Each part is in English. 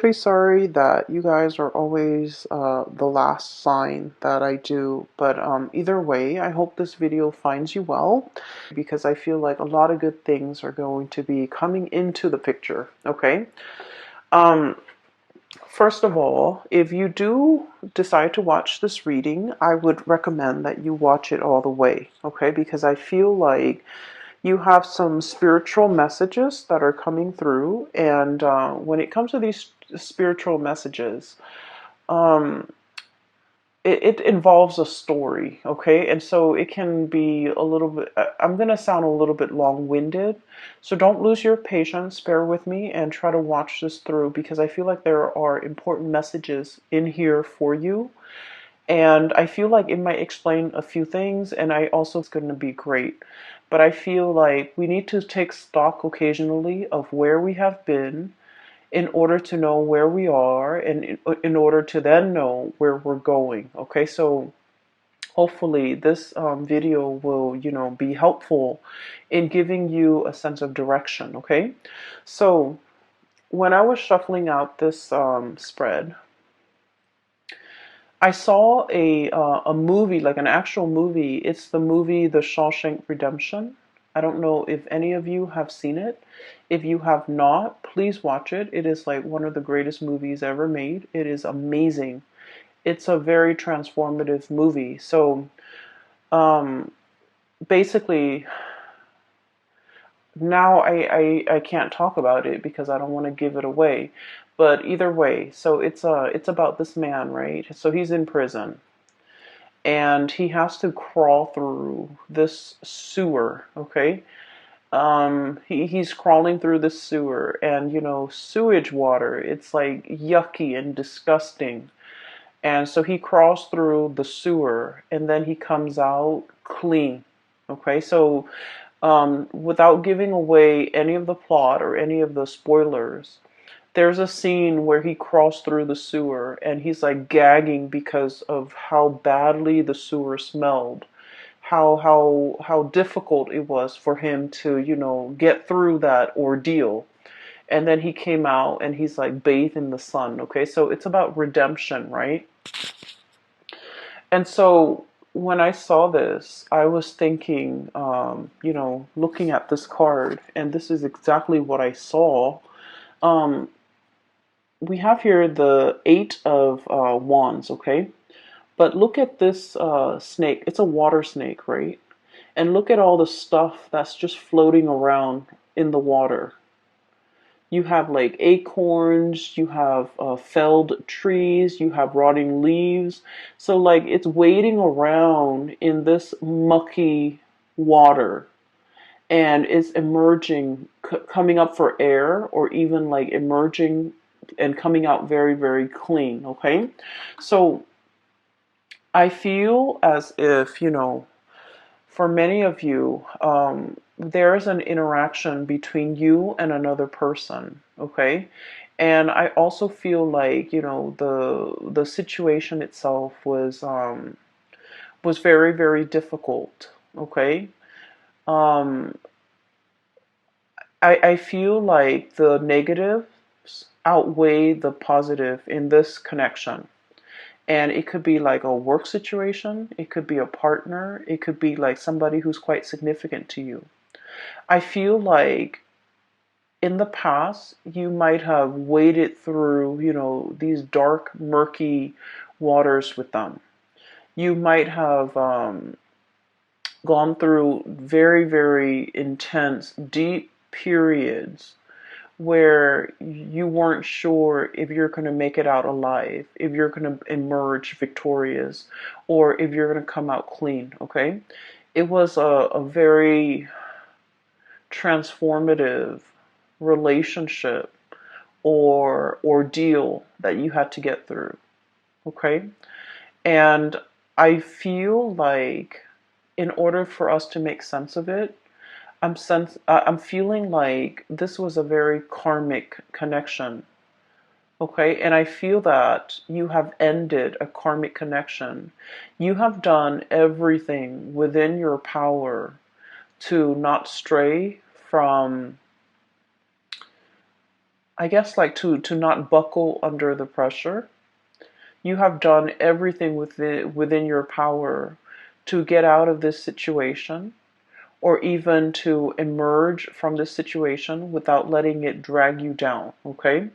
Pretty sorry that you guys are always the last sign that I do, but either way, I hope this video finds you well because I feel like a lot of good things are going to be coming into the picture. Okay. Um, First of all, if you do decide to watch this reading, I would recommend that you watch it all the way. Okay, because I feel like you have some spiritual messages that are coming through, and when it comes to these spiritual messages, um, it involves a story, okay? And so it can be a little bit, I'm going to sound a little bit long-winded, so don't lose your patience, bear with me, and try to watch this through because I feel like there are important messages in here for you. And I feel like it might explain a few things, and I also it's going to be great. But I feel like we need to take stock occasionally of where we have been in order to know where we are and in order to then know where we're going. Okay, so hopefully this video will, be helpful in giving you a sense of direction. Okay, so when I was shuffling out this spread, I saw a movie, like an actual movie. It's the movie The Shawshank Redemption. I don't know if any of you have seen it. If you have not, please watch it. It is like one of the greatest movies ever made. It is amazing. It's a very transformative movie. So, um, basically, now I can't talk about it because I don't want to give it away. But either way, so it's about this man, right? So he's in prison and he has to crawl through this sewer, okay? He's crawling through the sewer, and sewage water, it's like yucky and disgusting. And so he crawls through the sewer and then he comes out clean. Okay, so without giving away any of the plot or any of the spoilers, there's a scene where he crawls through the sewer and he's like gagging because of how badly the sewer smelled, how difficult it was for him to, get through that ordeal. And then he came out and he's like bathed in the sun. Okay, so it's about redemption, right? And so when I saw this, I was thinking, looking at this card, and this is exactly what I saw. Um, we have here the Eight of Wands, okay? But look at this snake. It's a water snake, right? And look at all the stuff that's just floating around in the water. You have like acorns, you have felled trees, you have rotting leaves. So like it's wading around in this mucky water and it's emerging, coming up for air, or even like emerging and coming out very, very clean. Okay. So I feel as if, for many of you, there's an interaction between you and another person, okay? And I also feel like, the situation itself was very, very difficult, okay? Um, I feel like the negatives outweigh the positive in this connection. And it could be like a work situation, it could be a partner, it could be like somebody who's quite significant to you. I feel like in the past, you might have waded through, these dark, murky waters with them. You might have gone through very, very intense, deep periods where you weren't sure if you're going to make it out alive, if you're going to emerge victorious, or if you're going to come out clean, okay? It was a very transformative relationship or ordeal that you had to get through, okay? And I feel like in order for us to make sense of it, I'm feeling like this was a very karmic connection. Okay, and I feel that you have ended a karmic connection. You have done everything within your power to not stray from I guess like to not buckle under the pressure. You have done everything within your power to get out of this situation, or even to emerge from this situation without letting it drag you down, okay?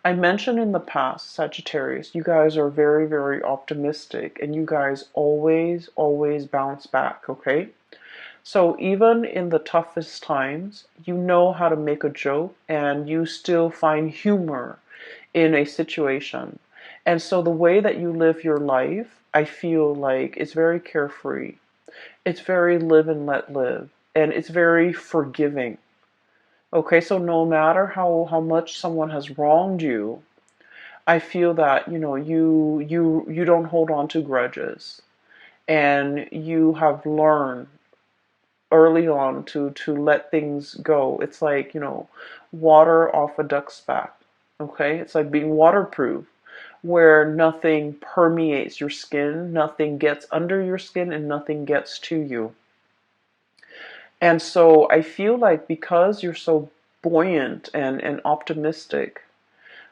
I mentioned in the past, Sagittarius, you guys are very, very optimistic and you guys always, always bounce back, okay? So even in the toughest times, you know how to make a joke and you still find humor in a situation. And so the way that you live your life, I feel like it's very carefree. It's very live and let live. And it's very forgiving. Okay, so no matter how much someone has wronged you, I feel that, you don't hold on to grudges. And you have learned early on to let things go. It's like, water off a duck's back. Okay? It's like being waterproof, where nothing permeates your skin, nothing gets under your skin, and nothing gets to you. And so I feel like because you're so buoyant and optimistic,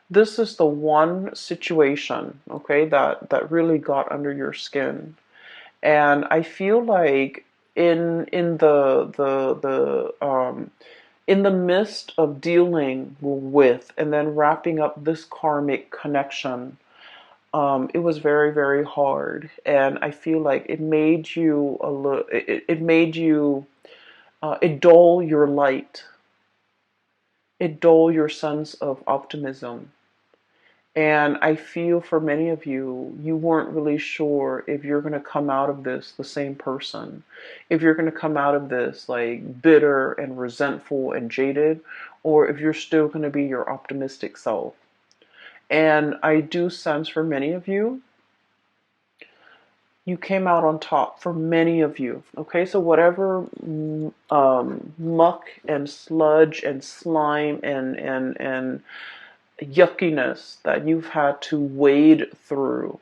this is the one situation, okay, that really got under your skin. And I feel like in the midst of dealing with and then wrapping up this karmic connection, it was very, very hard, and I feel like it made you a little. It made you. It dull your light. It dull your sense of optimism. And I feel for many of you, you weren't really sure if you're going to come out of this the same person, if you're going to come out of this like bitter and resentful and jaded, or if you're still going to be your optimistic self. And I do sense for many of you, you came out on top for many of you. Okay, so whatever muck and sludge and slime and yuckiness that you've had to wade through,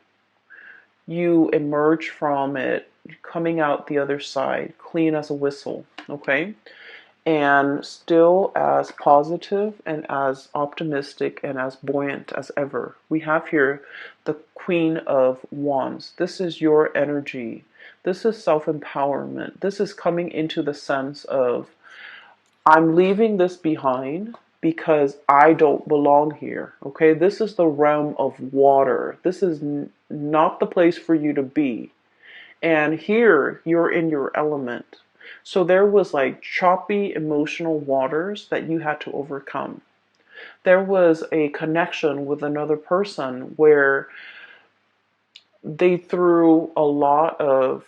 you emerge from it coming out the other side clean as a whistle, okay? And still as positive and as optimistic and as buoyant as ever. We have here the Queen of Wands. This is your energy. This is self-empowerment. This is coming into the sense of, I'm leaving this behind because I don't belong here. Okay, this is the realm of water. This is not the place for you to be. And here you're in your element. So there was like choppy emotional waters that you had to overcome. There was a connection with another person where they threw a lot of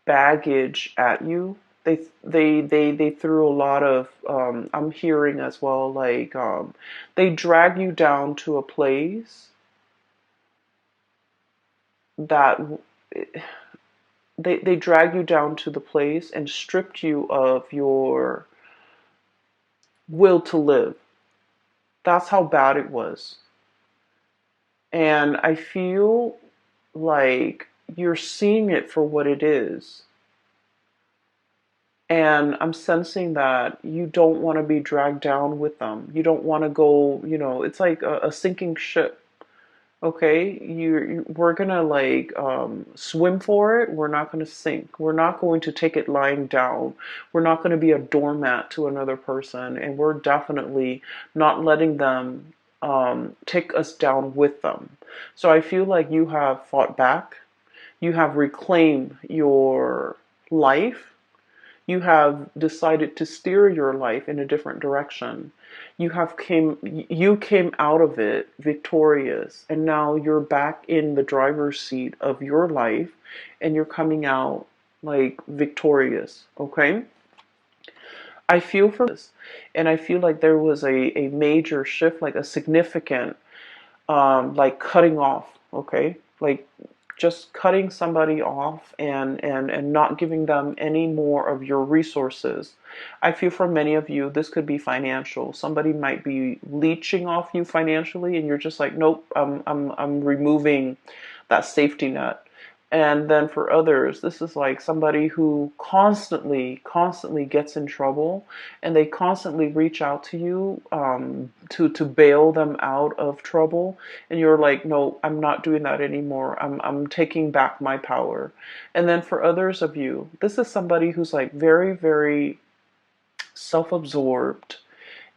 baggage at you. They threw a lot of I'm hearing as well, like they drag you down to a place that they drag you down to the place and stripped you of your will to live. That's how bad it was. And I feel like you're seeing it for what it is. And I'm sensing that you don't want to be dragged down with them. You don't want to go, it's like a sinking ship. Okay, we're gonna like swim for it. We're not gonna sink. We're not going to take it lying down. We're not going to be a doormat to another person, and we're definitely not letting them take us down with them. So I feel like you have fought back. You have reclaimed your life. You have decided to steer your life in a different direction. You came out of it victorious, and now you're back in the driver's seat of your life, and you're coming out like victorious. Okay, I feel for this, and I feel like there was a major shift, like a significant like cutting off. Okay, like just cutting somebody off and not giving them any more of your resources. I feel for many of you, this could be financial. Somebody might be leeching off you financially, and you're just like, nope, I'm removing that safety net. And then for others, this is like somebody who constantly gets in trouble, and they constantly reach out to you to bail them out of trouble. And you're like, no, I'm not doing that anymore. I'm taking back my power. And then for others of you, this is somebody who's like very, very self-absorbed,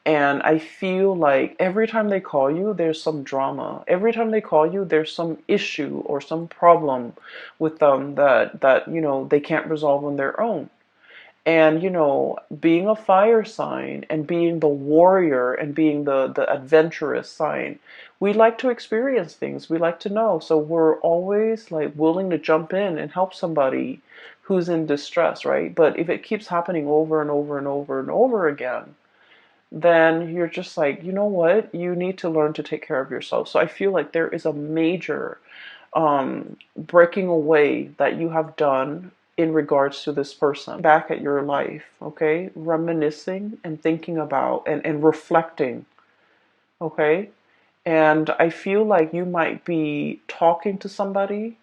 and I feel like every time they call you, there's some drama. Every time they call you, there's some issue or some problem with them that they can't resolve on their own. And being a fire sign and being the warrior and being the adventurous sign, we like to experience things. We like to know. So we're always like willing to jump in and help somebody who's in distress, right? But if it keeps happening over and over and over and over again, then you're just like, you know what? You need to learn to take care of yourself. So I feel like there is a major breaking away that you have done in regards to this person. Back at your life, okay? Reminiscing and thinking about and reflecting, okay? And I feel like you might be talking to somebody,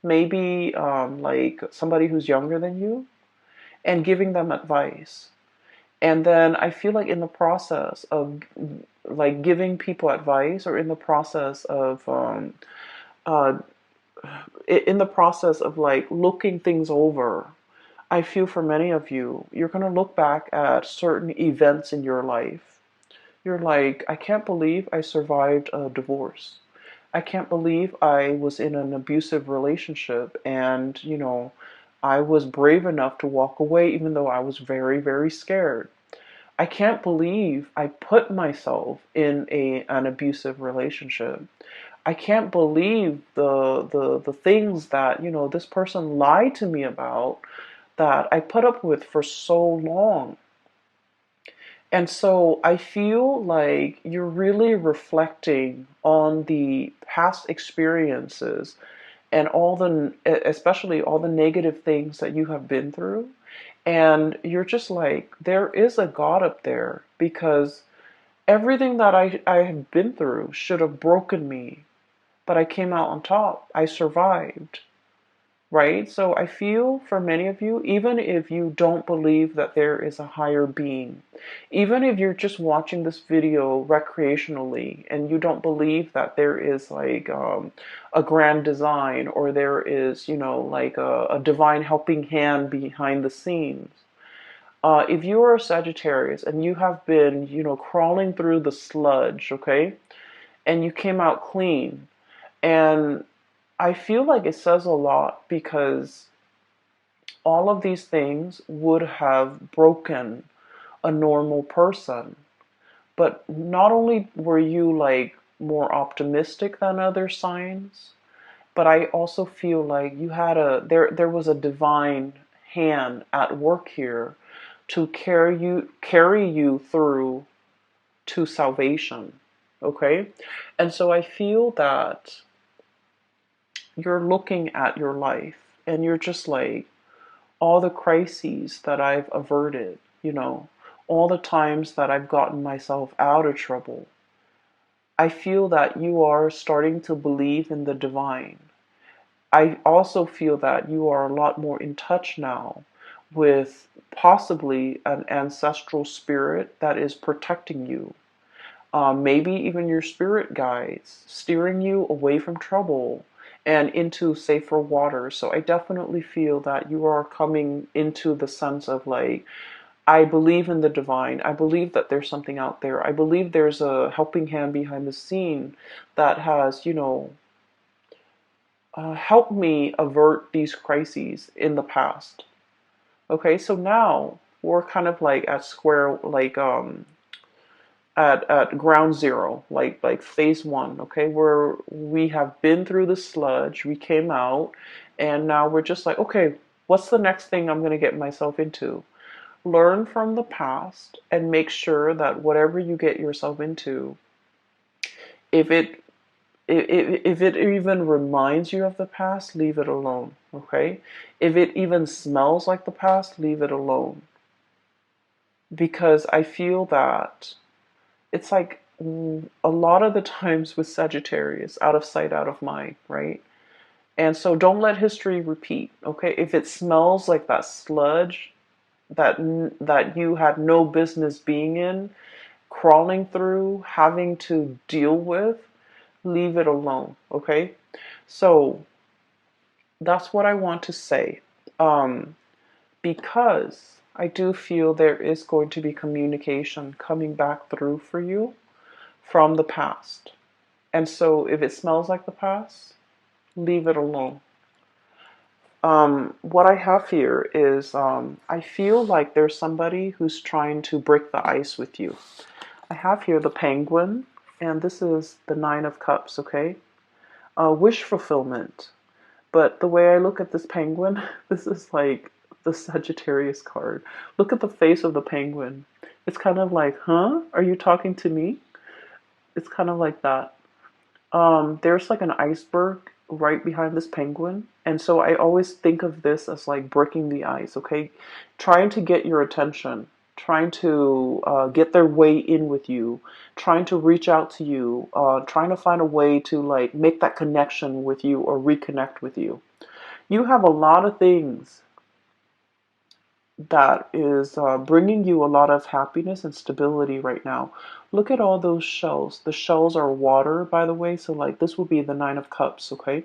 maybe like somebody who's younger than you, and giving them advice. And then I feel like in the process of like giving people advice, or in the process of uh, like looking things over, I feel for many of you, you're going to look back at certain events in your life. You're like, I can't believe I survived a divorce. I can't believe I was in an abusive relationship, and I was brave enough to walk away even though I was very, very scared. I can't believe I put myself in an abusive relationship. I can't believe the things that this person lied to me about, that I put up with for so long. And so I feel like you're really reflecting on the past experiences and especially all the negative things that you have been through. And you're just like, there is a God up there, because everything that I have been through should have broken me, but I came out on top. I survived, right? So I feel for many of you, even if you don't believe that there is a higher being, even if you're just watching this video recreationally and you don't believe that there is like a grand design, or there is, like a divine helping hand behind the scenes. If you are a Sagittarius and you have been, crawling through the sludge, okay, and you came out clean, and I feel like it says a lot, because all of these things would have broken a normal person. But not only were you like more optimistic than other signs, but I also feel like you had there was a divine hand at work here to carry you through to salvation. Okay? And so I feel that you're looking at your life and you're just like, all the crises that I've averted, all the times that I've gotten myself out of trouble. I feel that you are starting to believe in the divine. I also feel that you are a lot more in touch now with possibly an ancestral spirit that is protecting you. Maybe even your spirit guides, steering you away from trouble and into safer waters. So I definitely feel that you are coming into the sense of like, I believe in the divine. I believe that there's something out there. I believe there's a helping hand behind the scene that has, helped me avert these crises in the past. Okay, so now we're kind of like at square, like at ground zero, like phase one, okay, where we have been through the sludge, we came out, and now we're just like, okay, what's the next thing I'm going to get myself into? Learn from the past and make sure that whatever you get yourself into, if it if it even reminds you of the past, leave it alone, okay? If it even smells like the past, leave it alone. Because I feel that it's like a lot of the times with Sagittarius, out of sight, out of mind, right? And so don't let history repeat, okay? If it smells like that sludge that you had no business being in, crawling through, having to deal with, leave it alone, okay? So that's what I want to say. Um, because I do feel there is going to be communication coming back through for you from the past. And so if it smells like the past, leave it alone. What I have here is I feel like there's somebody who's trying to break the ice with you. I have here the penguin, and this is the Nine of Cups, okay? Wish fulfillment. But the way I look at this penguin, this is like the Sagittarius card. Look at the face of the penguin. It's kind of like, huh? Are you talking to me? It's kind of like that. There's like an iceberg right behind this penguin. And so I always think of this as like breaking the ice, okay? Trying to get your attention, trying to get their way in with you, trying to reach out to you, trying to find a way to like make that connection with you or reconnect with you. You have a lot of things that is bringing you a lot of happiness and stability right now. Look at all those shells. The shells are water, by the way, so like this would be the Nine of Cups, okay?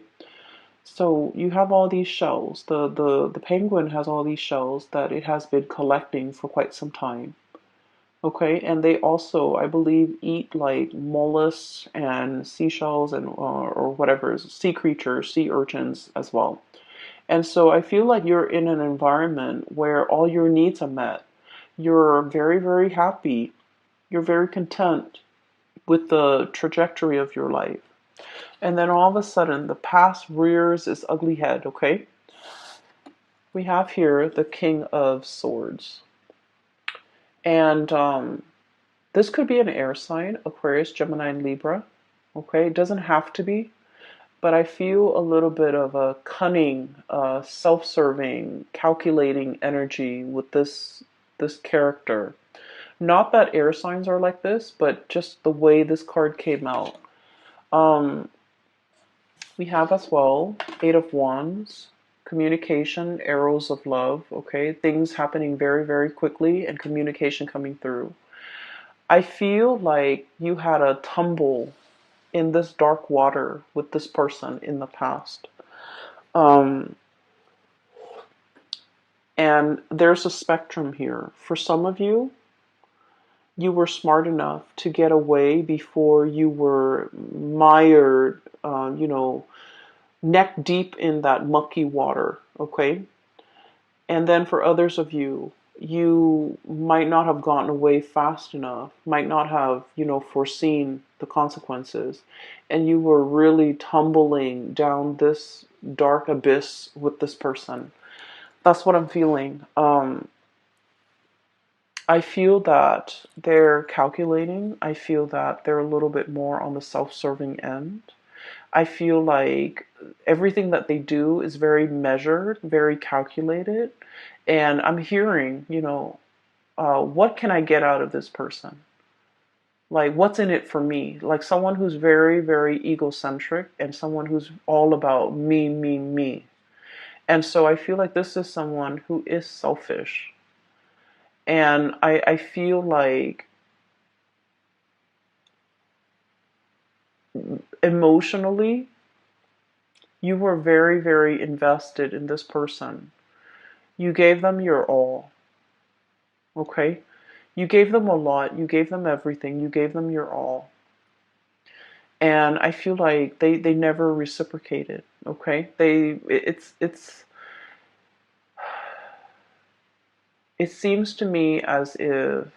So you have all these shells. The penguin has all these shells that it has been collecting for quite some time. Okay, and they also, I believe, eat like mollusks and seashells and or whatever, sea creatures, sea urchins as well. And so I feel like you're in an environment where all your needs are met. You're very, very happy. You're very content with the trajectory of your life. And then all of a sudden, the past rears its ugly head, okay? We have here the King of Swords. And this could be an air sign, Aquarius, Gemini, and Libra. Okay, it doesn't have to be, but I feel a little bit of a cunning, self-serving, calculating energy with this character. Not that air signs are like this, but just the way this card came out. Um, we have as well Eight of Wands, communication, arrows of love. Okay, things happening very, very quickly, and communication coming through. I feel like you had a tumble in this dark water with this person in the past. Um, and there's a spectrum here. For some of you, you were smart enough to get away before you were mired, neck deep in that mucky water, okay? And then for others of you, you might not have gotten away fast enough, might not have, foreseen the consequences. And you were really tumbling down this dark abyss with this person. That's what I'm feeling. I feel that they're calculating. I feel that they're a little bit more on the self-serving end. I feel like everything that they do is very measured, very calculated. And I'm hearing, what can I get out of this person? Like, what's in it for me? Like someone who's very, very egocentric and someone who's all about me, me, me. And so I feel like this is someone who is selfish. And I feel like emotionally, you were very, very invested in this person. You gave them your all. Okay? You gave them a lot. You gave them everything. You gave them your all. And I feel like they never reciprocated. Okay? It seems to me as if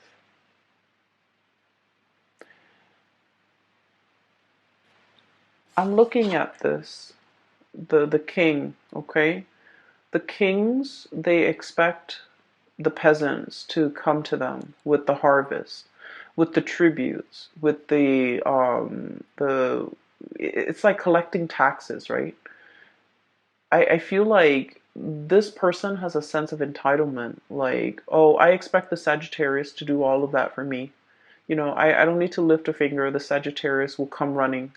I'm looking at this, the king, okay? The kings, they expect the peasants to come to them with the harvest, with the tributes, with the it's like collecting taxes, right? I feel like this person has a sense of entitlement, like, oh, I expect the Sagittarius to do all of that for me. I don't need to lift a finger, the Sagittarius will come running.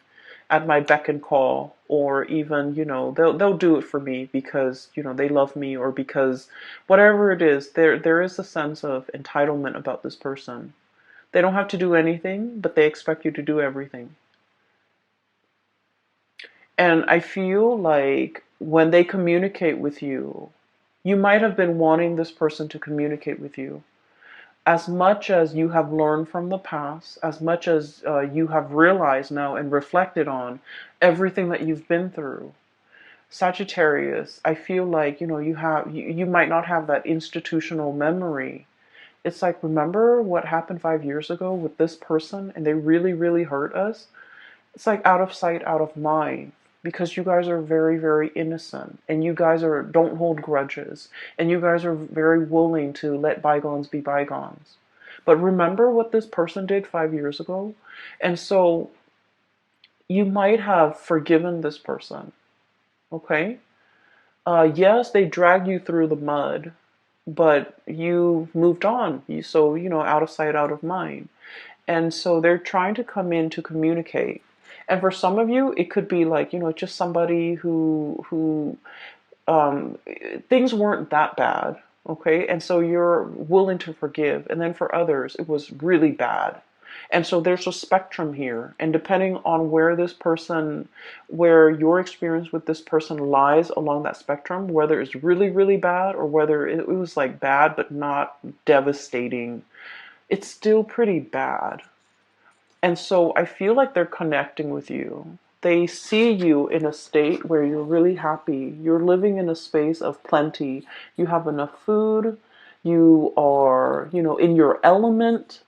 at my beck and call, or even, they'll do it for me because, they love me, or because whatever it is, there is a sense of entitlement about this person. They don't have to do anything, but they expect you to do everything. And I feel like when they communicate with you, you might have been wanting this person to communicate with you. As much as you have learned from the past, as much as you have realized now and reflected on everything that you've been through, Sagittarius, I feel like, you might not have that institutional memory. It's like, remember what happened 5 years ago with this person and they really, really hurt us? It's like out of sight, out of mind, because you guys are very, very innocent, and you guys don't hold grudges, and you guys are very willing to let bygones be bygones. But remember what this person did 5 years ago? And so you might have forgiven this person, okay? Yes, they dragged you through the mud, but you moved on. So, out of sight, out of mind. And so they're trying to come in to communicate. And for some of you, it could be like, just somebody who um, things weren't that bad, okay? And so you're willing to forgive. And then for others, it was really bad. And so there's a spectrum here. And depending on where your experience with this person lies along that spectrum, whether it's really, really bad or whether it was like bad but not devastating, it's still pretty bad. And so I feel like they're connecting with you. They see you in a state where you're really happy. You're living in a space of plenty. You have enough food. You are, in your element.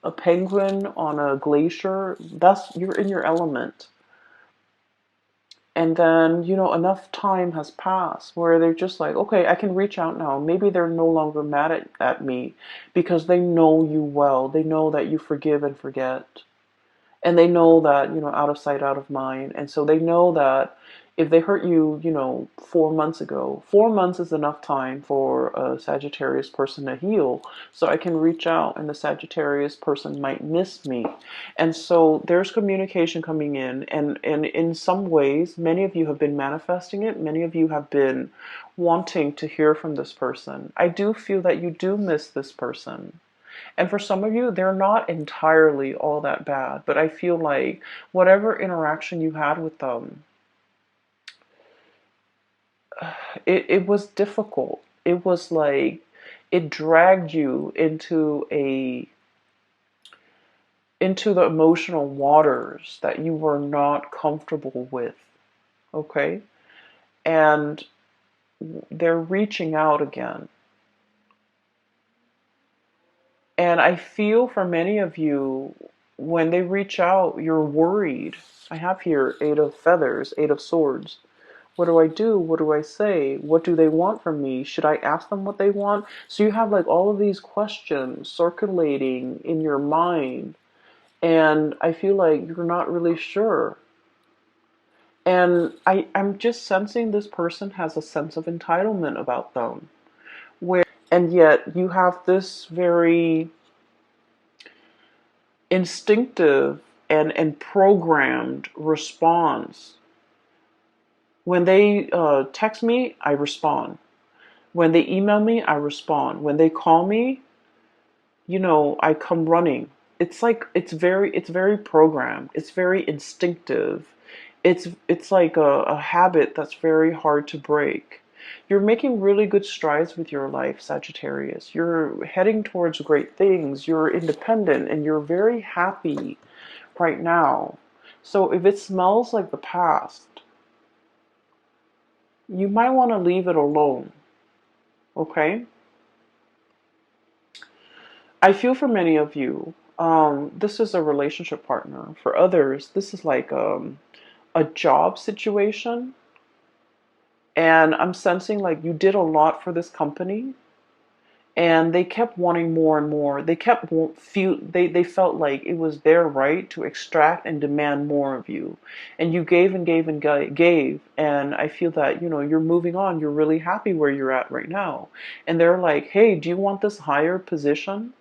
A penguin on a glacier, you're in your element. And then, enough time has passed where they're just like, okay, I can reach out now. Maybe they're no longer mad at me because they know you well. They know that you forgive and forget. And they know that, out of sight, out of mind. And so they know that if they hurt you, 4 months ago, 4 months is enough time for a Sagittarius person to heal. So I can reach out and the Sagittarius person might miss me. And so there's communication coming in. And in some ways, many of you have been manifesting it. Many of you have been wanting to hear from this person. I do feel that you do miss this person. And for some of you, they're not entirely all that bad, but I feel like whatever interaction you had with them, it was difficult. It was like it dragged you into the emotional waters that you were not comfortable with. Okay? And they're reaching out again. And I feel for many of you, when they reach out, you're worried. I have here 8 of feathers, 8 of swords. What do I do? What do I say? What do they want from me? Should I ask them what they want? So you have like all of these questions circulating in your mind. And I feel like you're not really sure. And I'm just sensing this person has a sense of entitlement about them. And yet you have this very instinctive and programmed response. When they text me, I respond. When they email me, I respond. When they call me, I come running. It's like it's very programmed. It's very instinctive. It's like a habit that's very hard to break. You're making really good strides with your life, Sagittarius. You're heading towards great things. You're independent and you're very happy right now. So if it smells like the past, you might want to leave it alone. Okay? I feel for many of you, this is a relationship partner. For others, this is like a job situation. And I'm sensing like you did a lot for this company and they kept wanting more and more. They felt like it was their right to extract and demand more of you. And you gave and gave and gave. And I feel that, you're moving on. You're really happy where you're at right now. And they're like, hey, do you want this higher position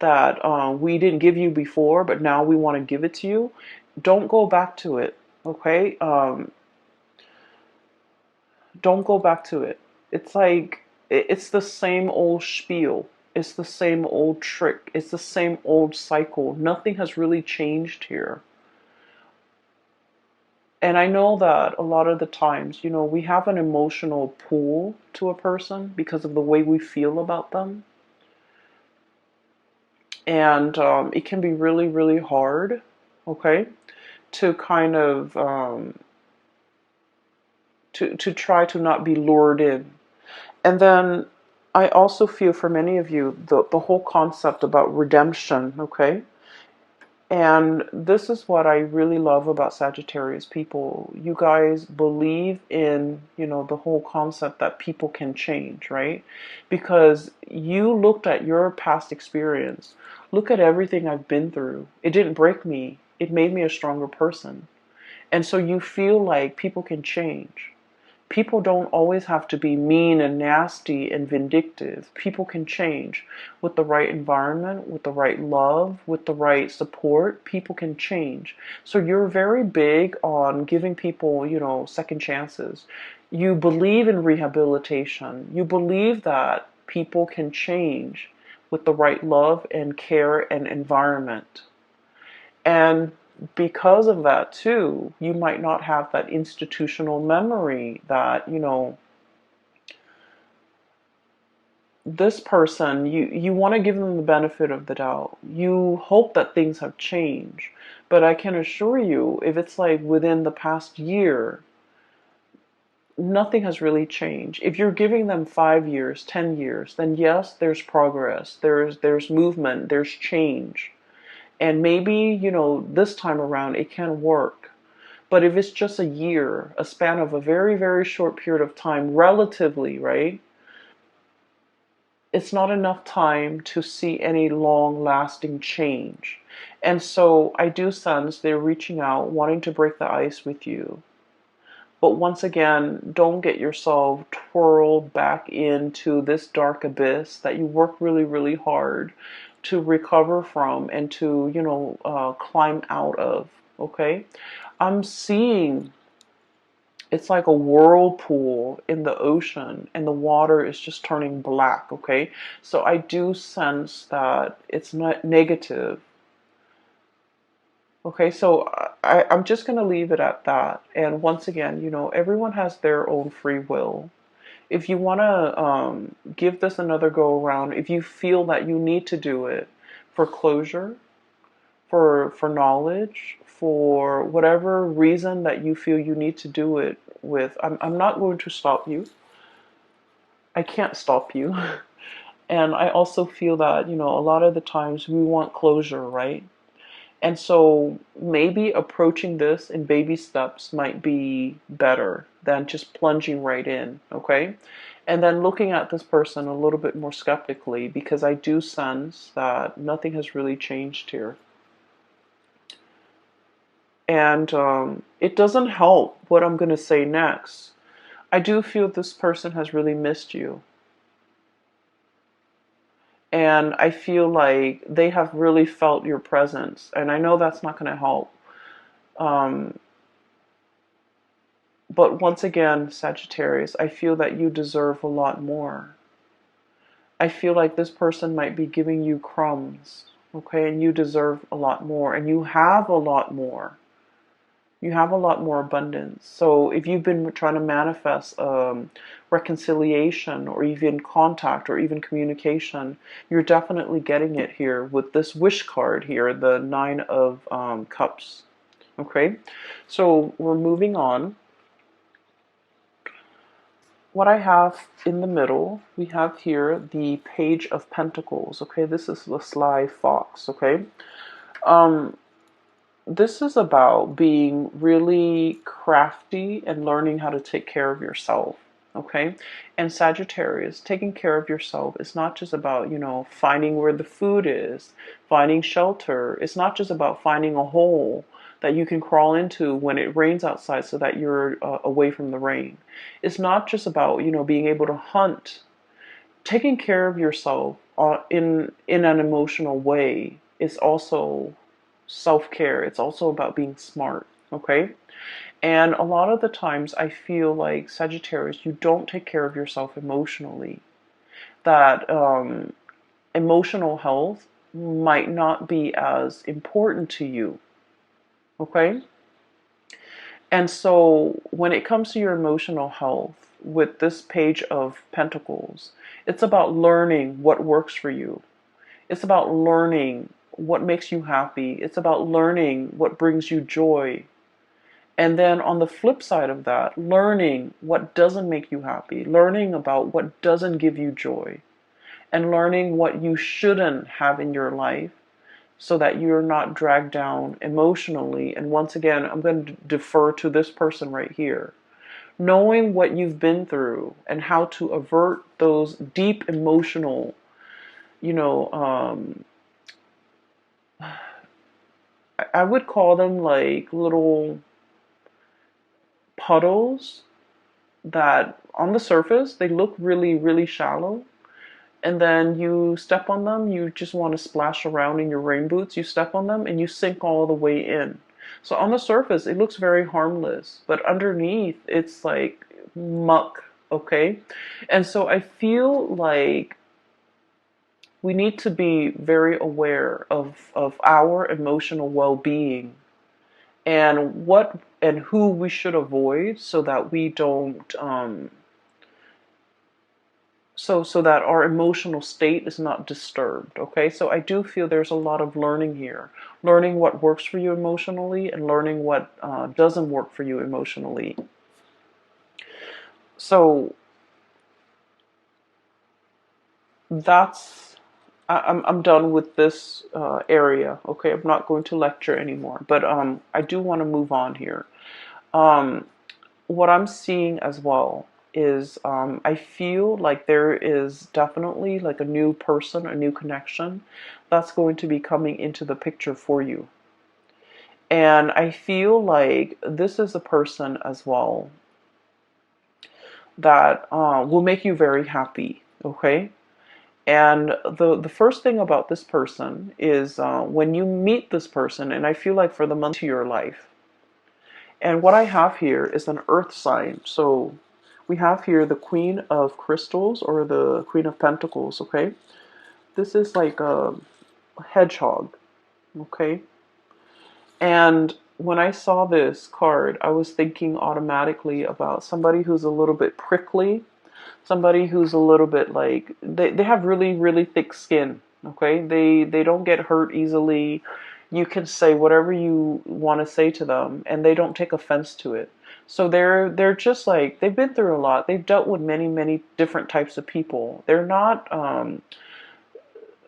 that we didn't give you before, but now we want to give it to you? Don't go back to it. Okay? Don't go back to it. It's like, it's the same old spiel. It's the same old trick. It's the same old cycle. Nothing has really changed here. And I know that a lot of the times, we have an emotional pull to a person because of the way we feel about them. And it can be really, really hard, okay, to kind of to try to not be lured in. And then I also feel for many of you the whole concept about redemption, okay? And this is what I really love about Sagittarius people. You guys believe in, the whole concept that people can change, right? Because you looked at your past experience. Look at everything I've been through. It didn't break me. It made me a stronger person. And so you feel like people can change. People don't always have to be mean and nasty and vindictive. People can change with the right environment, with the right love, with the right support. People can change. So you're very big on giving people, second chances. You believe in rehabilitation. You believe that people can change with the right love and care and environment. And because of that, too, you might not have that institutional memory that, this person, you want to give them the benefit of the doubt. You hope that things have changed. But I can assure you, if it's like within the past year, nothing has really changed. If you're giving them 5 years, 10 years, then yes, there's progress. There's movement, there's change. And maybe, this time around it can work. But if it's just a year, a span of a very, very short period of time, relatively, right? It's not enough time to see any long lasting change. And so I do sense they're reaching out, wanting to break the ice with you. But once again, don't get yourself twirled back into this dark abyss that you work really, really hard to recover from and to, climb out of. Okay? I'm seeing it's like a whirlpool in the ocean and the water is just turning black. Okay? So I do sense that it's not negative. Okay, so I'm just going to leave it at that. And once again, everyone has their own free will. If you want to give this another go around, if you feel that you need to do it for closure, for knowledge, for whatever reason that you feel you need to do it with, I'm not going to stop you. I can't stop you. And I also feel that, a lot of the times we want closure, right? And so maybe approaching this in baby steps might be better than just plunging right in, okay? And then looking at this person a little bit more skeptically because I do sense that nothing has really changed here. And it doesn't help what I'm going to say next. I do feel this person has really missed you. And I feel like they have really felt your presence. And I know that's not going to help. Um, But once again, Sagittarius, I feel that you deserve a lot more. I feel like this person might be giving you crumbs, okay? And you deserve a lot more. And you have a lot more. You have a lot more abundance. So if you've been trying to manifest reconciliation or even contact or even communication, you're definitely getting it here with this wish card here, the Nine of Cups. Okay? So we're moving on. What I have in the middle, we have here the Page of Pentacles. Okay, this is the sly fox. Okay, um, this is about being really crafty and learning how to take care of yourself. Okay, and Sagittarius, taking care of yourself is not just about, finding where the food is, finding shelter. It's not just about finding a hole that you can crawl into when it rains outside so that you're away from the rain. It's not just about, being able to hunt. Taking care of yourself in an emotional way is also self-care. It's also about being smart. Okay. And a lot of the times I feel like Sagittarius, you don't take care of yourself emotionally. That emotional health might not be as important to you. Okay. And so when it comes to your emotional health, with this Page of Pentacles, it's about learning what works for you. It's about learning what makes you happy. It's about learning what brings you joy. And then on the flip side of that, learning what doesn't make you happy, learning about what doesn't give you joy, and learning what you shouldn't have in your life so that you're not dragged down emotionally. And once again, I'm going to defer to this person right here. Knowing what you've been through and how to avert those deep emotional, you know, I would call them like little puddles that on the surface they look really, really shallow. And then you step on them, you just want to splash around in your rain boots, you step on them and you sink all the way in. So on the surface, it looks very harmless, but underneath, it's like muck, okay? And so I feel like we need to be very aware of our emotional well-being and what and who we should avoid so that we don't so that our emotional state is not disturbed. Okay, so I do feel there's a lot of learning here, learning what works for you emotionally and learning what doesn't work for you emotionally. So that's I'm done with this area. Okay, I'm not going to lecture anymore, but I do want to move on here. um, what I'm seeing as well is I feel like there is definitely like a new person, a new connection that's going to be coming into the picture for you. And I feel like this is a person as well that will make you very happy. Okay. And the first thing about this person is when you meet this person, and I feel like for the month to your life. And what I have here is an earth sign. So we have here the Queen of Crystals or the Queen of Pentacles, okay? This is like a hedgehog, okay? And when I saw this card, I was thinking automatically about somebody who's a little bit prickly, somebody who's a little bit like, they have really, really thick skin, okay? They don't get hurt easily. You can say whatever you want to say to them, and they don't take offense to it. So they're just like, they've been through a lot. They've dealt with many, many different types of people. They're not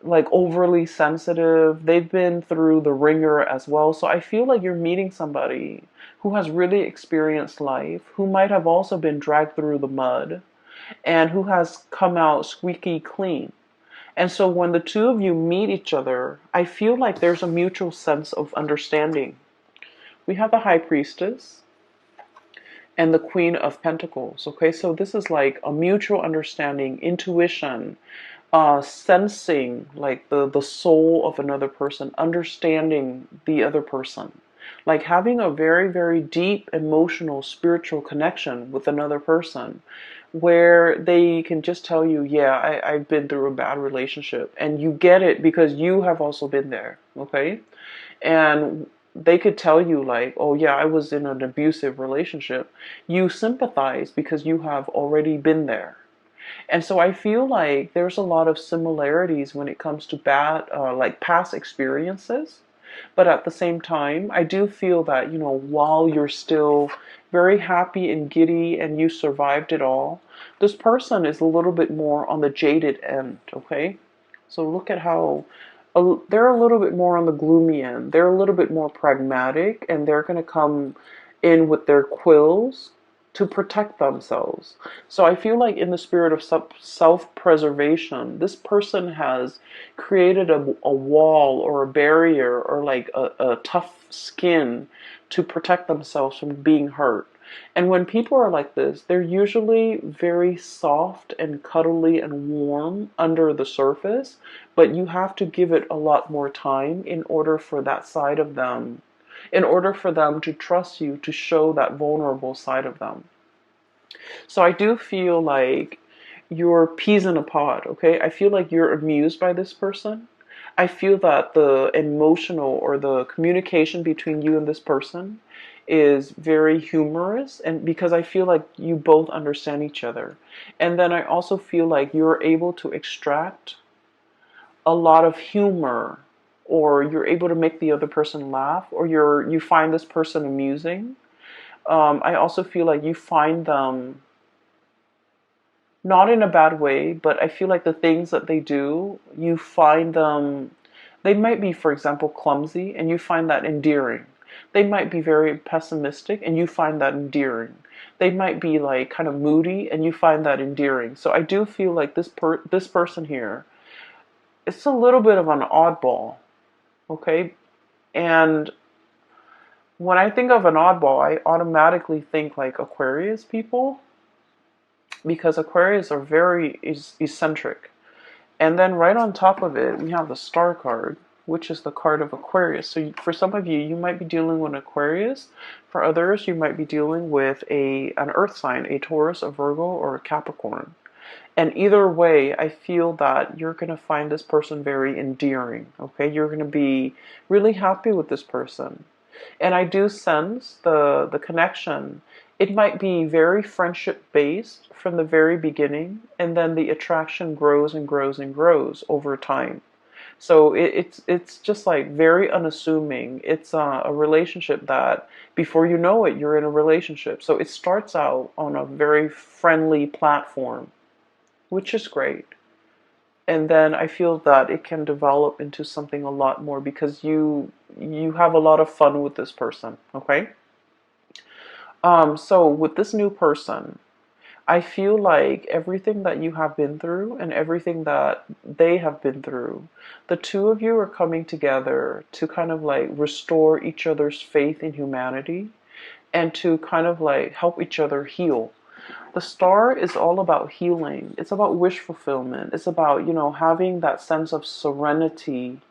like overly sensitive. They've been through the ringer as well. So I feel like you're meeting somebody who has really experienced life, who might have also been dragged through the mud, and who has come out squeaky clean. And so when the two of you meet each other, I feel like there's a mutual sense of understanding. We have the High Priestess and the Queen of Pentacles. Okay, so this is like a mutual understanding, intuition, sensing like the soul of another person, understanding the other person. Like having a very, very deep emotional, spiritual connection with another person where they can just tell you, yeah, I've been through a bad relationship. And you get it because you have also been there, okay? And they could tell you like, oh yeah, I was in an abusive relationship. You sympathize because you have already been there. And so I feel like there's a lot of similarities when it comes to bad, like past experiences. But at the same time, I do feel that, while you're still very happy and giddy and you survived it all, this person is a little bit more on the jaded end, okay? So look at how they're a little bit more on the gloomy end. They're a little bit more pragmatic, and they're going to come in with their quills to protect themselves. So I feel like in the spirit of self-preservation, this person has created a wall or a barrier or like a tough skin to protect themselves from being hurt. And when people are like this, they're usually very soft and cuddly and warm under the surface, but you have to give it a lot more time in order for that side of them in order for them to trust you, to show that vulnerable side of them. So I do feel like you're peas in a pod, okay? I feel like you're amused by this person. I feel that the emotional or the communication between you and this person is very humorous, and because I feel like you both understand each other. And then I also feel like you're able to extract a lot of humor, or you're able to make the other person laugh, or you find this person amusing. I also feel like you find them not in a bad way, but I feel like the things that they do, you find them, they might be, for example, clumsy, and you find that endearing. They might be very pessimistic, and you find that endearing. They might be like kind of moody, and you find that endearing. So I do feel like this person here, it's a little bit of an oddball, okay? And when I think of an oddball, I automatically think like Aquarius people, because Aquarius are very eccentric. And then right on top of it, we have the Star card, which is the card of Aquarius. So for some of you, you might be dealing with Aquarius. For others, you might be dealing with an earth sign, a Taurus, a Virgo, or a Capricorn. And either way, I feel that you're going to find this person very endearing, okay? You're going to be really happy with this person. And I do sense the connection. It might be very friendship based from the very beginning, and then the attraction grows and grows and grows over time. So it's just like very unassuming. It's a relationship that before you know it, you're in a relationship. So it starts out on a very friendly platform, which is great. And then I feel that it can develop into something a lot more because you have a lot of fun with this person, okay? So with this new person, I feel like everything that you have been through and everything that they have been through, the two of you are coming together to kind of like restore each other's faith in humanity and to kind of like help each other heal. The star is all about healing. It's about wish fulfillment. It's about, having that sense of serenity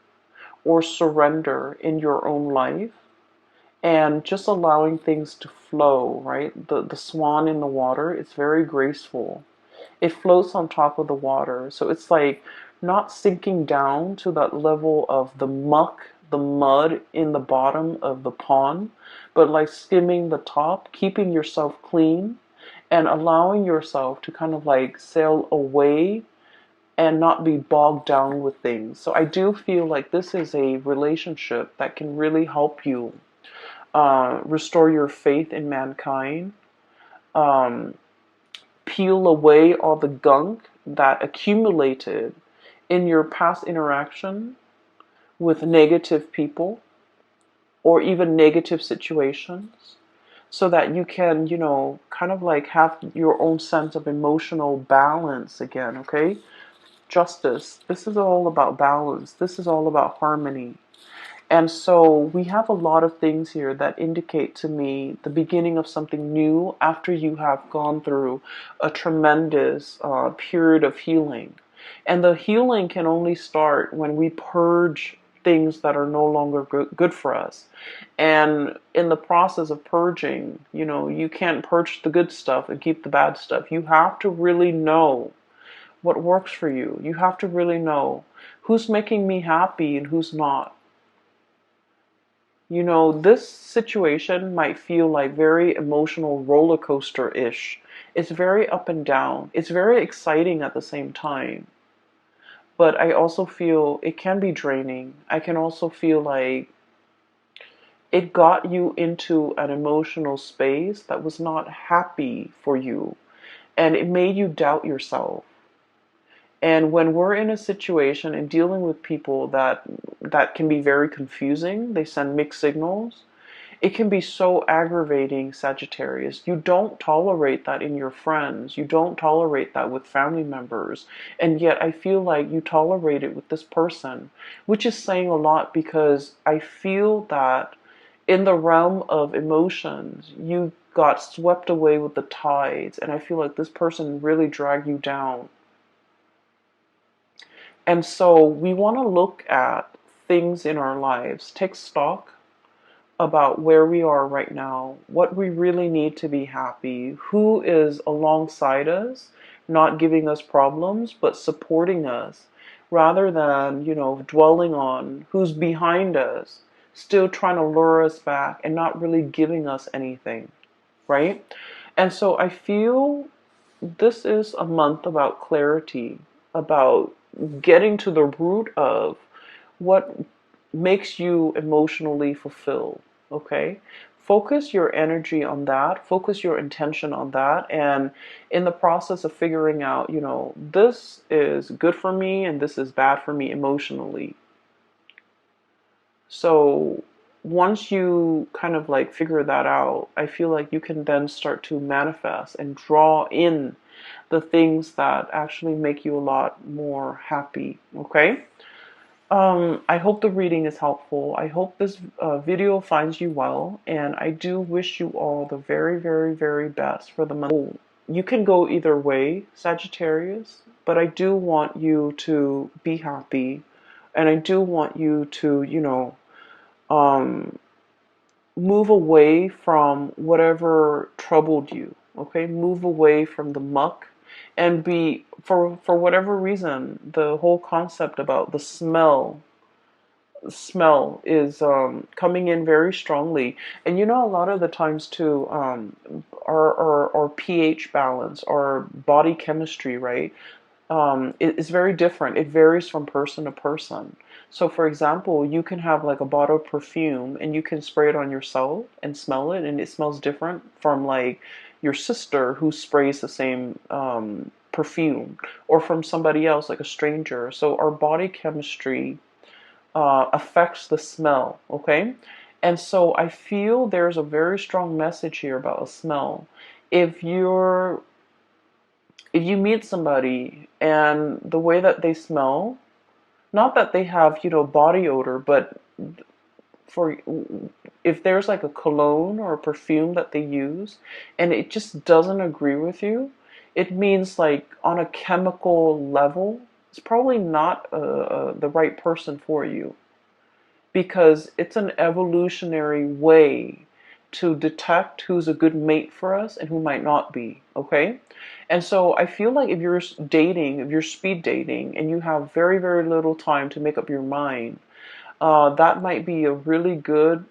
or surrender in your own life and just allowing things to flow, right? The swan in the water, it's very graceful. It floats on top of the water. So it's like not sinking down to that level of the muck, the mud in the bottom of the pond, but like skimming the top, keeping yourself clean and allowing yourself to kind of like sail away and not be bogged down with things. So I do feel like this is a relationship that can really help you restore your faith in mankind, um, peel away all the gunk that accumulated in your past interaction with negative people or even negative situations, so that you can, kind of like have your own sense of emotional balance again, okay? Justice. This is all about balance. This is all about harmony. And so we have a lot of things here that indicate to me the beginning of something new after you have gone through a tremendous period of healing. And the healing can only start when we purge things that are no longer good for us. And in the process of purging, you can't purge the good stuff and keep the bad stuff. You have to really know what works for you. You have to really know who's making me happy and who's not. This situation might feel like very emotional roller coaster-ish. It's very up and down. It's very exciting at the same time. But I also feel it can be draining. I can also feel like it got you into an emotional space that was not happy for you. And it made you doubt yourself. And when we're in a situation and dealing with people that can be very confusing, they send mixed signals, it can be so aggravating, Sagittarius. You don't tolerate that in your friends. You don't tolerate that with family members. And yet I feel like you tolerate it with this person, which is saying a lot, because I feel that in the realm of emotions, you got swept away with the tides. And I feel like this person really dragged you down. And so we want to look at things in our lives, take stock about where we are right now, what we really need to be happy, who is alongside us, not giving us problems, but supporting us, rather than, dwelling on who's behind us, still trying to lure us back and not really giving us anything, right? And so I feel this is a month about clarity, about getting to the root of what makes you emotionally fulfilled. Okay? Focus your energy on that, focus your intention on that, and in the process of figuring out, this is good for me and this is bad for me emotionally. So once you kind of like figure that out, I feel like you can then start to manifest and draw in the things that actually make you a lot more happy. Okay? I hope the reading is helpful. I hope this video finds you well, and I do wish you all the very, very, very best for the month. You can go either way, Sagittarius, but I do want you to be happy, and I do want you to, um, move away from whatever troubled you. Okay, move away from the muck, and be for whatever reason, the whole concept about the smell is coming in very strongly. And a lot of the times too, our pH balance, our body chemistry, right, is very different. It varies from person to person. So for example, you can have like a bottle of perfume and you can spray it on yourself and smell it, and it smells different from like your sister who sprays the same perfume, or from somebody else, like a stranger. So our body chemistry affects the smell, okay? And so I feel there's a very strong message here about a smell. If you're if you meet somebody and the way that they smell, not that they have, body odor, but for if there's like a cologne or a perfume that they use and it just doesn't agree with you, it means like on a chemical level, it's probably not the right person for you, because it's an evolutionary way to detect who's a good mate for us and who might not be, okay? And so I feel like if you're dating, if you're speed dating, and you have very, very little time to make up your mind, that might be a really good,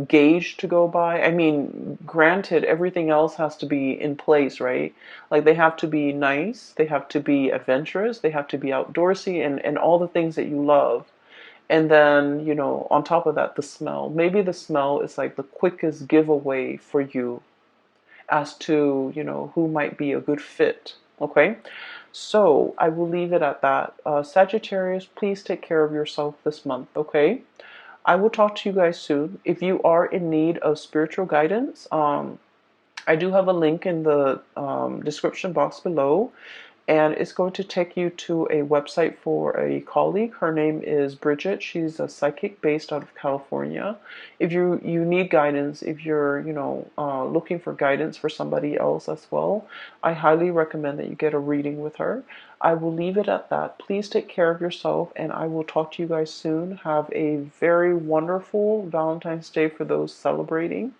gauge to go by. I mean, granted, everything else has to be in place, right? Like they have to be nice, they have to be adventurous, they have to be outdoorsy, and all the things that you love. And then, on top of that, the smell. Maybe the smell is like the quickest giveaway for you as to, who might be a good fit. Okay? So I will leave it at that. Sagittarius, please take care of yourself this month. Okay? I will talk to you guys soon. If you are in need of spiritual guidance, I do have a link in the description box below, and it's going to take you to a website for a colleague. Her name is Bridget. She's a psychic based out of California. If you need guidance, if you're looking for guidance for somebody else as well, I highly recommend that you get a reading with her. I will leave it at that. Please take care of yourself, and I will talk to you guys soon. Have a very wonderful Valentine's Day for those celebrating,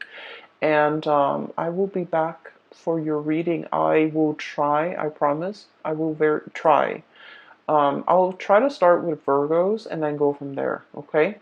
and I will be back for your reading. I will try, I promise, I will try. I'll try to start with Virgos and then go from there, okay?